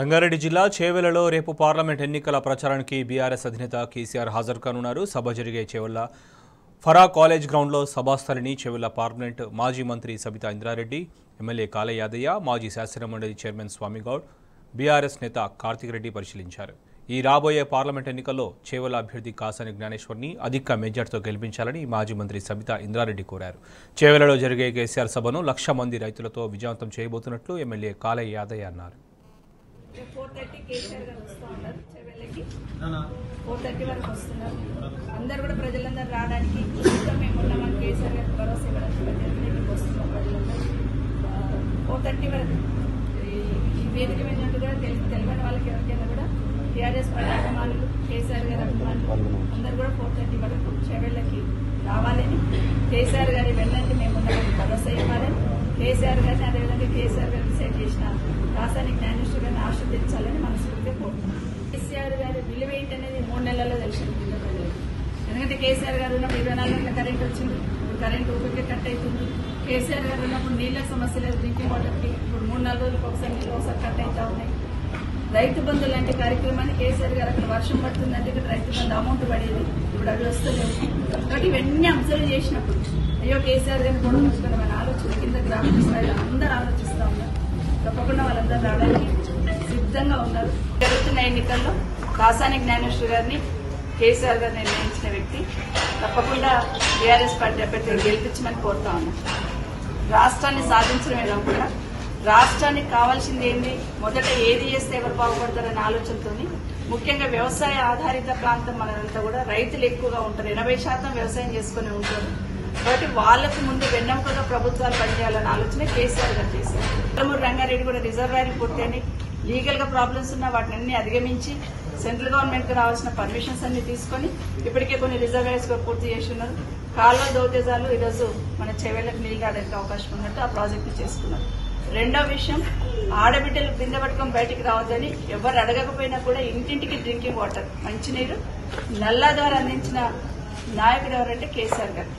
రంగారెడ్డి జిల్లా చేవెళ్లలో రేపు పార్లమెంట్ ఎన్నికల ప్రచారానికి బీఆర్ఎస్ అధినేత కేసీఆర్ హాజరు కానున్నారు. సభ జరిగే చేవెళ్ల ఫరా కాలేజ్ గ్రౌండ్లో సభాస్థలిని చేవెళ్ల పార్లమెంట్ మాజీ మంత్రి సబితా ఇంద్రారెడ్డి, ఎమ్మెల్యే కాళ యాదయ్య, మాజీ శాసనమండలి చైర్మన్ స్వామిగౌడ్, బీఆర్ఎస్ నేత కార్తిక్ రెడ్డి పరిశీలించారు. ఈ రాబోయే పార్లమెంట్ ఎన్నికల్లో చేవెళ్ల అభ్యర్థి కాసాని జ్ఞానేశ్వర్ని అధిక మెజార్టీతో గెలిపించాలని మాజీ మంత్రి సబితా ఇంద్రారెడ్డి కోరారు. చేవెళ్లలో జరిగే కేసీఆర్ సభను 1,00,000 మంది రైతులతో విజయవంతం చేయబోతున్నట్లు ఎమ్మెల్యే కాళ యాదయ్య అన్నారు. 4:30 కేసీఆర్ గారు వస్తూ ఉన్నారు. చెవెళ్ళకి 4:30 వరకు వస్తున్నారు. అందరు కూడా ప్రజలందరూ రావడానికి ఇంకా మేము ఉన్నామని కేసీఆర్ గారికి భరోసా ఇవ్వడానికి ప్రజలందరికీ వస్తున్నాం. ప్రజలందరూ 4:30 వరకు ఈ వేదిక మీద కూడా తెలియని వాళ్ళకి ఎవరికైనా కూడా టీఆర్ఎస్ పార్టీ అభిమానులు, కేసీఆర్ గారి అభిమానులు అందరూ కూడా 4:30 వరకు చెవెళ్ళకి రావాలని, కేసీఆర్ గారి వెళ్ళండి మేము ఉన్నామని భరోసా ఇవ్వాలని, కేసీఆర్ గారిని అదేవిధంగా కేసీఆర్ గారిని సెట్ చేసిన కాసాని జ్ఞానేశ్వర్ గారిని ఆశీర్వదించాలని మనస్ఫూర్తిగా కోరుతున్నాం. కేసీఆర్ గారి విలువ ఏంటనేది 3 నెలల్లో తెలిసింది కింద ప్రజలకు. ఎందుకంటే కేసీఆర్ గారు ఉన్నప్పుడు 24 గంటల కరెంట్ వచ్చింది, ఇప్పుడు కరెంట్ ఊరికే కట్ అవుతుంది. కేసీఆర్ గారు ఉన్నప్పుడు నీళ్ల సమస్య లేదు, డ్రింకింగ్ వాటర్కి ఇప్పుడు 3-4 రోజులకు ఒకసారి నీళ్ళు ఒకసారి కట్ అవుతా ఉన్నాయి. రైతు బంధు లాంటి కార్యక్రమాన్ని కేసీఆర్ గారు అక్కడ వర్షం పడుతుందంటే ఇక్కడ రైతు బంధు అమౌంట్ పడేది, ఇప్పుడు అవి వస్తలేదు. కాబట్టి ఇవన్నీ అబ్జర్వ్ చేసినప్పుడు అయ్యో కేసీఆర్ గారిని కూడా ఉంచుకున్నామని ఆలోచన కింద గ్రామీణ స్థాయిలో అందరూ ఆలోచిస్తూ ఉన్నారు. తప్పకుండా వాళ్ళందరూ రావడానికి సిద్ధంగా ఉన్నారు. జరుగుతున్న ఎన్నికల్లో కాసాని జ్ఞానేశ్వర్ గారిని కేసీఆర్ గారు నిర్ణయించిన వ్యక్తి తప్పకుండా టీఆర్ఎస్ పార్టీ అభ్యర్థిని గెలిపించమని కోరుతా ఉన్నాం. రాష్ట్రాన్ని సాధించడమే కాకుండా రాష్ట్రానికి కావాల్సింది ఏంటి, మొదట ఏది చేస్తే ఎవరు బాగుపడతారనే ఆలోచనతో ముఖ్యంగా వ్యవసాయ ఆధారిత ప్రాంతం మనదంతా కూడా రైతులు ఎక్కువగా ఉంటారు, 80% వ్యవసాయం చేసుకుని ఉంటారు. కాబట్టి వాళ్లకు ముందు వెన్నెముకగా ప్రభుత్వాలు పనిచేయాలన్న ఆలోచన కేసీఆర్ గారు చేశారు. కొల్లమూరు రంగారెడ్డి కూడా రిజర్వాయర్ పూర్తయినాయి. లీగల్ గా ప్రాబ్లమ్స్ ఉన్న వాటిని అన్ని అధిగమించి సెంట్రల్ గవర్నమెంట్ కు రావాల్సిన పర్మిషన్స్ అన్ని తీసుకుని ఇప్పటికే కొన్ని రిజర్వాయర్స్ కూడా పూర్తి చేసి ఉన్నారు. కాలువ దౌతేజాలు ఈరోజు మన చెవెళ్లకు నీళ్లు రావడానికి అవకాశం ఉన్నట్టు ఆ ప్రాజెక్టు చేసుకున్నారు. రెండో విషయం, ఆడబిడ్డలు బిందె పట్టుకొని బయటికి రావద్దని ఎవరు అడగకపోయినా కూడా ఇంటింటికి డ్రింకింగ్ వాటర్, మంచినీరు నల్లా ద్వారా అందించిన నాయకుడు ఎవరంటే కేసీఆర్ గారు.